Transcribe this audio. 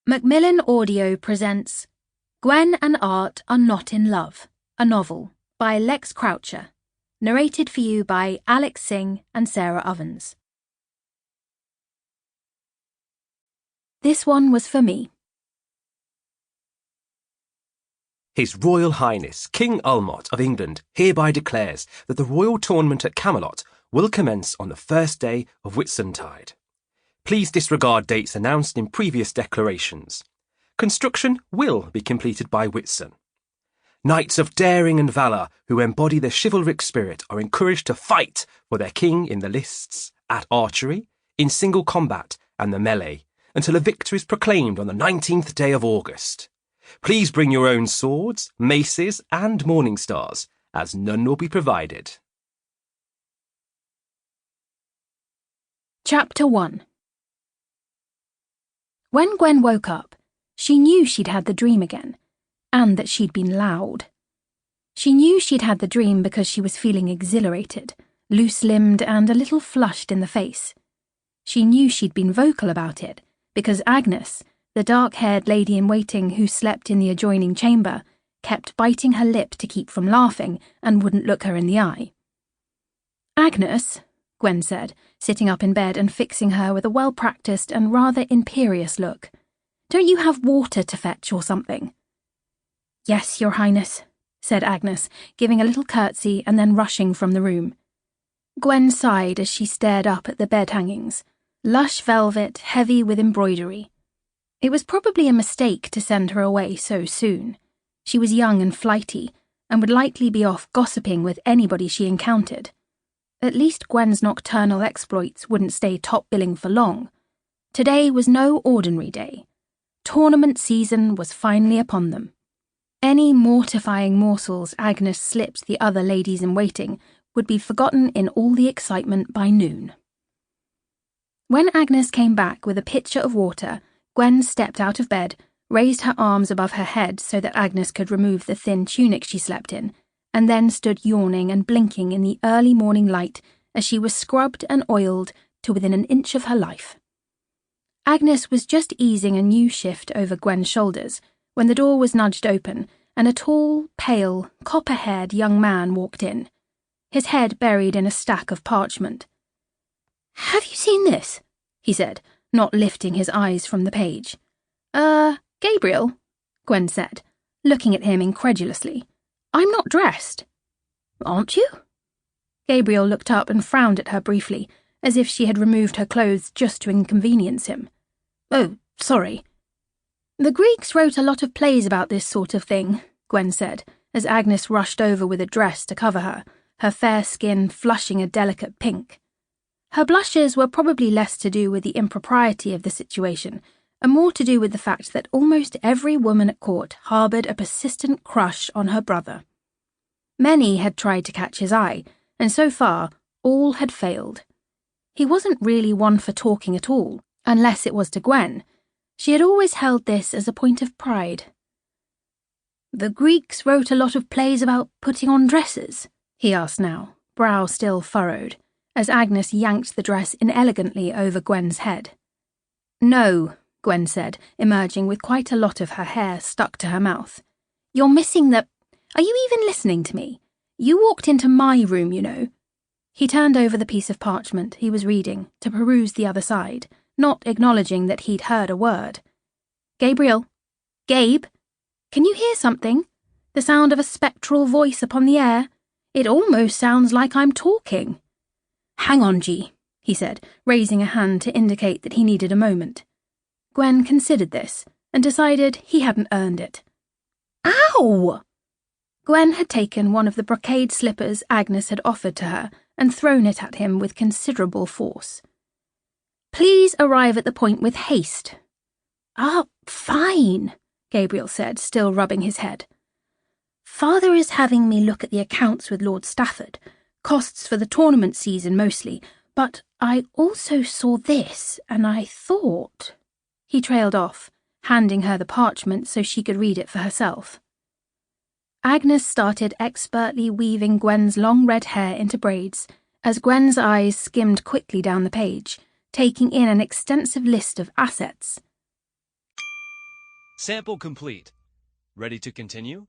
Macmillan Audio presents Gwen and Art Are Not in Love, a novel by Lex Croucher, narrated for you by Singh and Sarah Ovens. This one was for me. His Royal Highness King Ulmot of England hereby declares that the royal tournament at Camelot will commence on the first day of Whitsuntide. Please disregard dates announced in previous declarations. Construction will be completed by Whitsun. Knights of daring and valour who embody the chivalric spirit are encouraged to fight for their king in the lists, at archery, in single combat and the melee, until a victor is proclaimed on the 19th day of August. Please bring your own swords, maces and morning stars, as none will be provided. Chapter 1. When Gwen woke up, she knew she'd had the dream again, and that she'd been loud. She knew she'd had the dream because she was feeling exhilarated, loose-limbed and a little flushed in the face. She knew she'd been vocal about it because Agnes, the dark-haired lady-in-waiting who slept in the adjoining chamber, kept biting her lip to keep from laughing and wouldn't look her in the eye. "Agnes," Gwen said, sitting up in bed and fixing her with a well-practiced and rather imperious look. "Don't you have water to fetch or something?" "Yes, Your Highness," said Agnes, giving a little curtsy and then rushing from the room. Gwen sighed as she stared up at the bed hangings, lush velvet, heavy with embroidery. It was probably a mistake to send her away so soon. She was young and flighty, and would likely be off gossiping with anybody she encountered. At least Gwen's nocturnal exploits wouldn't stay top-billing for long. Today was no ordinary day. Tournament season was finally upon them. Any mortifying morsels Agnes slipped the other ladies-in-waiting would be forgotten in all the excitement by noon. When Agnes came back with a pitcher of water, Gwen stepped out of bed, raised her arms above her head so that Agnes could remove the thin tunic she slept in, and then stood yawning and blinking in the early morning light as she was scrubbed and oiled to within an inch of her life. Agnes was just easing a new shift over Gwen's shoulders when the door was nudged open and a tall, pale, copper-haired young man walked in, his head buried in a stack of parchment. "Have you seen this?" he said, not lifting his eyes from the page. Gabriel," Gwen said, looking at him incredulously. "I'm not dressed." "Aren't you?" Gabriel looked up and frowned at her briefly, as if she had removed her clothes just to inconvenience him. "Oh, sorry." "The Greeks wrote a lot of plays about this sort of thing," Gwen said, as Agnes rushed over with a dress to cover her, her fair skin flushing a delicate pink. Her blushes were probably less to do with the impropriety of the situation, and more to do with the fact that almost every woman at court harboured a persistent crush on her brother. Many had tried to catch his eye, and so far, all had failed. He wasn't really one for talking at all, unless it was to Gwen. She had always held this as a point of pride. "The Greeks wrote a lot of plays about putting on dresses?" he asked now, brow still furrowed, as Agnes yanked the dress inelegantly over Gwen's head. "No," Gwen said, emerging with quite a lot of her hair stuck to her mouth. "You're missing the... Are you even listening to me? You walked into my room, you know." He turned over the piece of parchment he was reading to peruse the other side, not acknowledging that he'd heard a word. "Gabriel? Gabe? Can you hear something? The sound of a spectral voice upon the air? It almost sounds like I'm talking." "Hang on, G," he said, raising a hand to indicate that he needed a moment. Gwen considered this and decided he hadn't earned it. "Ow!" Gwen had taken one of the brocade slippers Agnes had offered to her and thrown it at him with considerable force. "Please arrive at the point with haste." Fine," Gabriel said, still rubbing his head. "Father is having me look at the accounts with Lord Stafford, costs for the tournament season mostly, but I also saw this, and I thought..." He trailed off, handing her the parchment so she could read it for herself. Agnes started expertly weaving Gwen's long red hair into braids, as Gwen's eyes skimmed quickly down the page, taking in an extensive list of assets. Sample complete. Ready to continue?